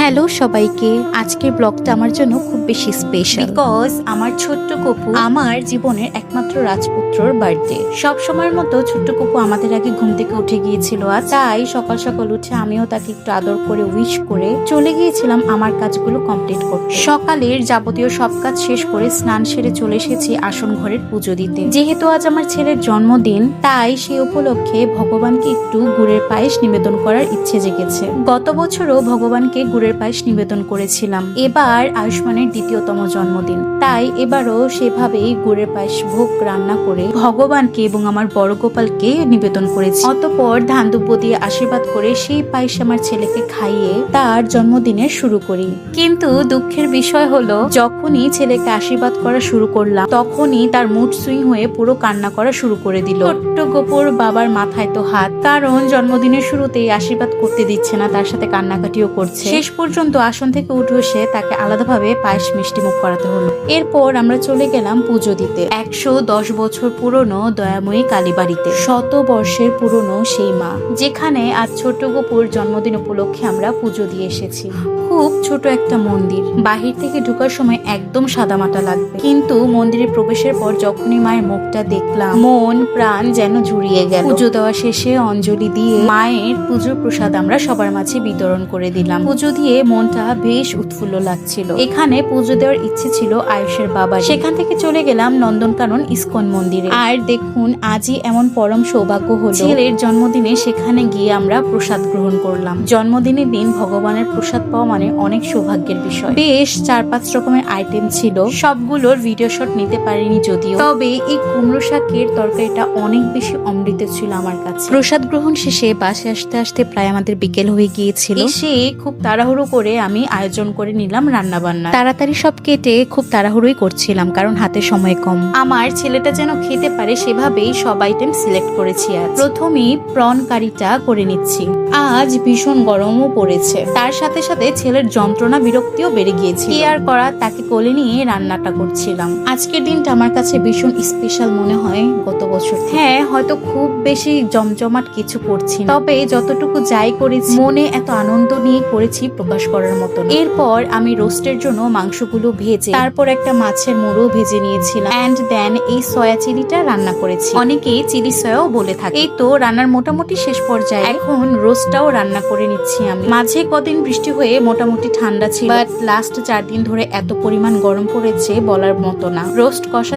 Hello সবাইকে, আজকের ব্লগটা আমার জন্য খুব বেশি স্পেশাল বিকজ আমার ছোট্ট কপু আমার জীবনের একমাত্র রাজপুত্রর বার্থডে। সব সময়ের মতো ছোট্ট কপু আমাদের আগে ঘুম থেকে উঠে গিয়েছিল, আর তাই সকাল সকাল উঠে আমিও তাকে একটু আদর করে উইশ করে চলে গিয়েছিলাম আমার কাজগুলো কমপ্লিট করতে। সকালের যাবতীয় সব কাজ শেষ করে স্নান সেরে চলে এসেছি আসন ঘরের পুজো দিতে। যেহেতু আজ আমার ছেলের জন্মদিন, তাই সেই উপলক্ষে ভগবানকে একটু গুড়ের পায়েস নিবেদন করার ইচ্ছে জেগেছে। গত বছরও ভগবানকে গুড়ের পায়েস নিবেদন করেছিলাম, এবার আয়ুষ্মানের দ্বিতীয়তম জন্মদিন, তাই এবারও সেভাবেই গুড়ের পায়েস ভোগ রান্না করে ভগবানকে এবং আমার বড় গোপালকে নিবেদন করেছি। অতঃপর ধান দুব্য দিয়ে আশীর্বাদ করে সেই পায়েস আমার ছেলেকে খাইয়ে তার জন্মদিনের শুরু করি। কিন্তু দুঃখের বিষয় হলো, যখনই ছেলেকে আশীর্বাদ করা শুরু করলাম তখনই তার মুড সুইং হয়ে পুরো কান্না করা শুরু করে দিল। ছোট্ট গোপুর বাবার মাথায় তো হাত, কারণ জন্মদিনের শুরুতেই আশীর্বাদ করতে দিচ্ছে না, তার সাথে কান্নাকাটিও করছে। শেষ পর্যন্ত আসন থেকে উঠে এসে তাকে আলাদাভাবে পায়েস মিষ্টি মুখ করাতে হলো। এরপর আমরা চলে গেলাম পুজো দিতে 110 বছর পুরনো দয়াময়ী কালীবাড়িতে। 100 বর্ষের পুরনো সেই মা, যেখানে আজ ছোট গোপুর জন্মদিন উপলক্ষে আমরা পুজো দিয়ে এসেছি। খুব ছোট একটা মন্দির, বাহির থেকে ঢোকার সময় একদম সাদামাটা লাগবে, কিন্তু মন্দিরে প্রবেশের পর যখনই মায়ের মুখটা দেখলাম, মন প্রাণ যেন জুড়িয়ে গেল। পুজো দেওয়া শেষে অঞ্জলি দিয়ে মায়ের পুজোর প্রসাদ আমরা সবার মাঝে বিতরণ করে দিলাম। পুজো দিয়ে মনটা বেশ উৎফুল্ল লাগছিল। এখানে পুজো দেওয়ার ইচ্ছে ছিল আয়ুষের বাবার, সেখান থেকে চলে গেলাম নন্দনকানন ইস্কন মন্দিরে। আর দেখুন, আজই এমন পরম সৌভাগ্য হলো, ছেলের জন্মদিনে সেখানে গিয়ে আমরা প্রসাদ গ্রহণ করলাম। জন্মদিনের দিন ভগবানের প্রসাদ পাওয়া মানে অনেক সৌভাগ্যের বিষয়। বেশ 4-5 রকমের আইটেম ছিল, সবগুলোর ভিডিও শট নিতে পারিনি যদিও, তবে এই কুমড়ো শাকের তরকারিটা অনেক বেশি অমৃত ছিল আমার কাছে। প্রসাদ গ্রহণ শেষে বাসে আসতে আসতে প্রায় আমাদের বিকেল হয়ে গিয়েছিল। এসে খুব তাড়াহুড়ো করে আমি আয়োজন করে নিলাম রান্না বান্না। তাড়াতাড়ি সব কেটে খুব তাড়াহুড়োই করছিলাম, কারণ হাতে সময় কম। আমার ছেলেটা যেন খেতে পারে সেভাবেই সব আইটেম সিলেক্ট করেছি। আজ প্রথমেই প্রন কারিটা করে নিচ্ছি। আজ ভীষণ গরমও পড়েছে, তার সাথে সাথে ছেলের যন্ত্রণা বিরক্তিও বেড়ে গিয়েছে। কি আর করা, তাকে কোলে নিয়ে রান্নাটা করছিলাম। আজকের দিনটা আমার কাছে ভীষণ স্পেশাল মনে হয় গত বছর। হ্যাঁ, হয়তো খুব বেশি জমজমাট কিছু করছি, তবে যতটুকু যাই করেছি মনে এত আনন্দ নিয়ে করেছি প্রকাশ করার মতো। এরপর আমি রোস্টের জন্য মাংসগুলো ভেজে তারপর একটা মাছের মুড়ো ভেজে নিয়েছিলাম, এন্ড দেন এই সয়া চিলিটা রান্না করেছি। অনেকেই চিলি সয়াও বলে থাকে। এই তো রান্নার মোটামুটি শেষ পর্যায়ে, এখন রোস্টটাও রান্না করে নিচ্ছি আমি। মাঝে কদিন বৃষ্টি হয়ে মোটামুটি ঠান্ডা ছিল, বাট লাস্ট 4 দিন ধরে এত পরিমাণ গরম পড়েছে বলার মতো না। রোস্ট কষা